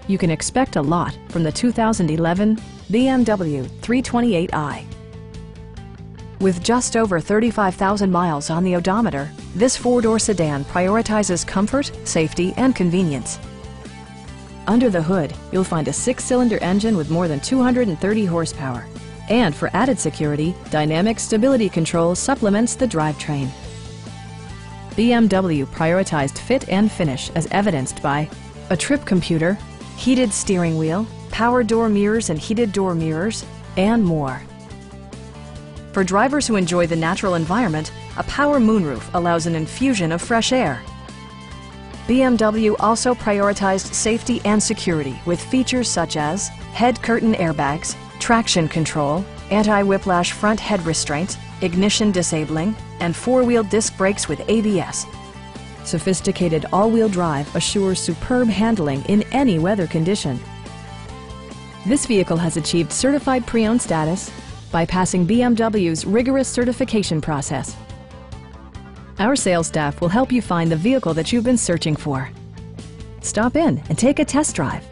You can expect a lot from the 2011 BMW 328i. With just over 35,000 miles on the odometer, this four-door sedan prioritizes comfort, safety, and convenience. Under the hood, you'll find a six-cylinder engine with more than 230 horsepower. And for added security, dynamic stability control supplements the drivetrain. BMW prioritized fit and finish as evidenced by a trip computer, heated steering wheel, power door mirrors and heated door mirrors, and more. For drivers who enjoy the natural environment, a power moonroof allows an infusion of fresh air. BMW also prioritized safety and security with features such as head curtain airbags, traction control, anti-whiplash front head restraints, ignition disabling, and four-wheel disc brakes with ABS. Sophisticated all-wheel drive assures superb handling in any weather condition. This vehicle has achieved certified pre-owned status by passing BMW's rigorous certification process. Our sales staff will help you find the vehicle that you've been searching for. Stop in and take a test drive.